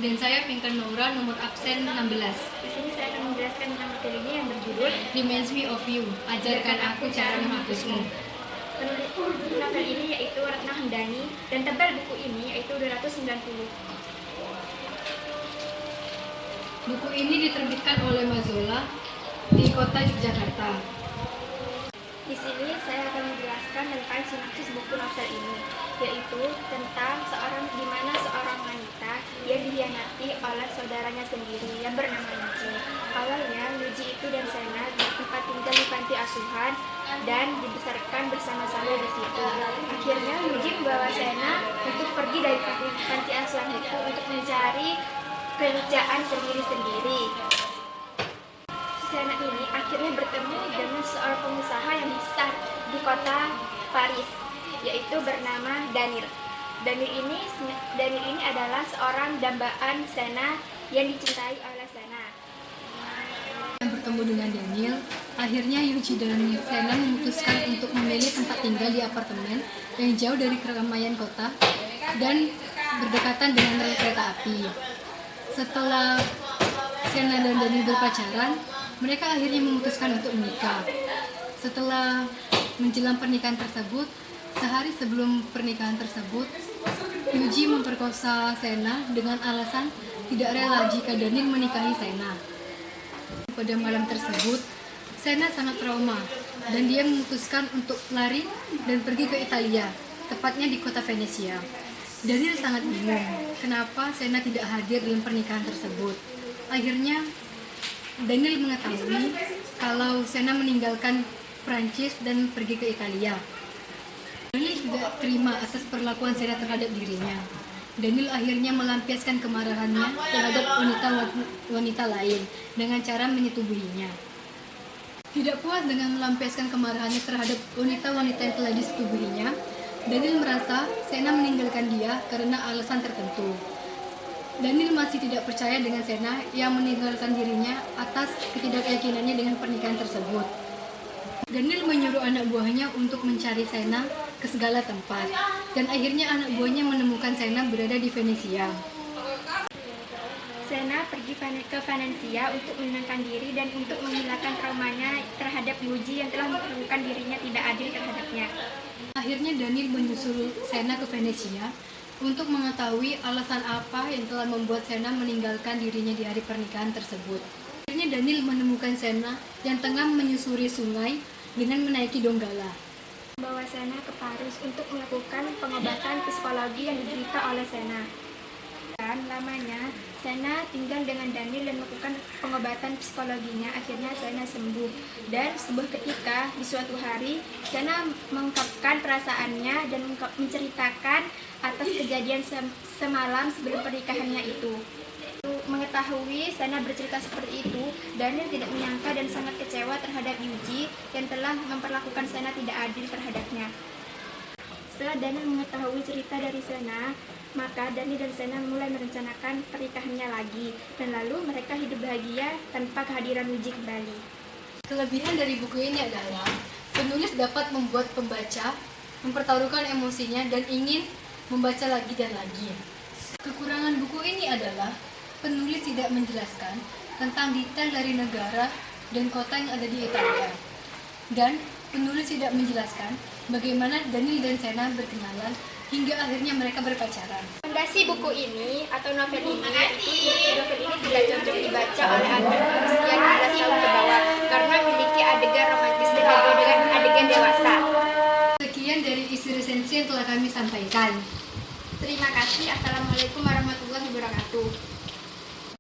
Dan saya Pinkan Naura, nomor absen 16. Di sini saya akan menjelaskan tentang materinya yang berjudul Reminds me of you, ajarkan aku cara menghapusmu. Penulis novel ini yaitu Ratna Handani dan tebal buku ini yaitu 290. Buku ini diterbitkan oleh Mazola di kota Yogyakarta. Di sini saya akan menjelaskan tentang sinopsis buku novel ini, yaitu tentang di mana seorang wanita yang dikhianati oleh saudaranya sendiri yang bernama Yuji. Awalnya Yuji itu dan Sena tempat tinggal di panti asuhan dan dibesarkan bersama-sama di situ. Akhirnya Yuji membawa Sena untuk pergi dari panti asuhan itu untuk mencari kerjaan sendiri-sendiri. Sena ini akhirnya bertemu dengan seorang pengusaha yang besar di kota Paris, yaitu bernama Daniel. Daniel ini adalah seorang dambaan Sena yang dicintai oleh Sena. Yang bertemu dengan Daniel, akhirnya Yuji dan Sena memutuskan untuk memilih tempat tinggal di apartemen yang jauh dari keramaian kota dan berdekatan dengan rel kereta api. Setelah Sena dan Daniel berpacaran, mereka akhirnya memutuskan untuk menikah. Setelah menjelang pernikahan tersebut, sehari sebelum pernikahan tersebut, Yuji memperkosa Sena dengan alasan tidak rela jika Daniel menikahi Sena. Pada malam tersebut, Sena sangat trauma dan dia memutuskan untuk lari dan pergi ke Italia, tepatnya di kota Venesia. Daniel sangat bingung kenapa Sena tidak hadir dalam pernikahan tersebut. Akhirnya Daniel mengetahui kalau Sena meninggalkan Prancis dan pergi ke Italia. Daniel tidak terima atas perlakuan Sena terhadap dirinya. Daniel akhirnya melampiaskan kemarahannya terhadap wanita lain dengan cara menyetubuhinya. Tidak puas dengan melampiaskan kemarahannya terhadap wanita-wanita yang telah disetubuhinya, Daniel merasa Sena meninggalkan dia karena alasan tertentu. Daniel masih tidak percaya dengan Sena yang meninggalkan dirinya atas ketidakyakinannya dengan pernikahan tersebut. Daniel menyuruh anak buahnya untuk mencari Sena ke segala tempat, dan akhirnya anak buahnya menemukan Sena berada di Venesia. Sena pergi ke Venesia untuk menenangkan diri dan untuk menghilangkan traumanya terhadap Yuji yang telah memperlakukan dirinya tidak adil terhadapnya. Akhirnya Daniel menyusul Sena ke Venesia untuk mengetahui alasan apa yang telah membuat Sena meninggalkan dirinya di hari pernikahan tersebut. Akhirnya Daniel menemukan Sena yang tengah menyusuri sungai dengan menaiki donggala. Membawa Sena ke Paris untuk melakukan pengobatan psikologi yang diderita oleh Sena. Dan lamanya Sena tinggal dengan Daniel dan melakukan pengobatan psikologinya. Akhirnya Sena sembuh. Dan sebuah ketika di suatu hari Sena mengungkapkan perasaannya dan menceritakan atas kejadian semalam sebelum pernikahannya itu. Mengetahui Sena bercerita seperti itu, Daniel tidak menyangka dan sangat kecewa terhadap Yuji yang telah memperlakukan Sena tidak adil terhadapnya. Setelah Daniel mengetahui cerita dari Sena, maka Daniel dan Sena mulai merencanakan pernikahannya lagi, dan lalu mereka hidup bahagia tanpa kehadiran Yuji kembali. Kelebihan dari buku ini adalah penulis dapat membuat pembaca mempertaruhkan emosinya dan ingin membaca lagi dan lagi. Kekurangan buku ini adalah penulis tidak menjelaskan tentang detail dari negara dan kota yang ada di Italia. Dan penulis tidak menjelaskan bagaimana Daniel dan Sena berkenalan hingga akhirnya mereka berpacaran. Rekomendasi buku ini atau novel ini tidak cocok dibaca oleh anak usia 15 tahun ke bawah karena memiliki adegan romantis dengan adegan dewasa. Sekian dari isi resensi yang telah kami sampaikan. Terima kasih. Assalamualaikum warahmatullahi wabarakatuh.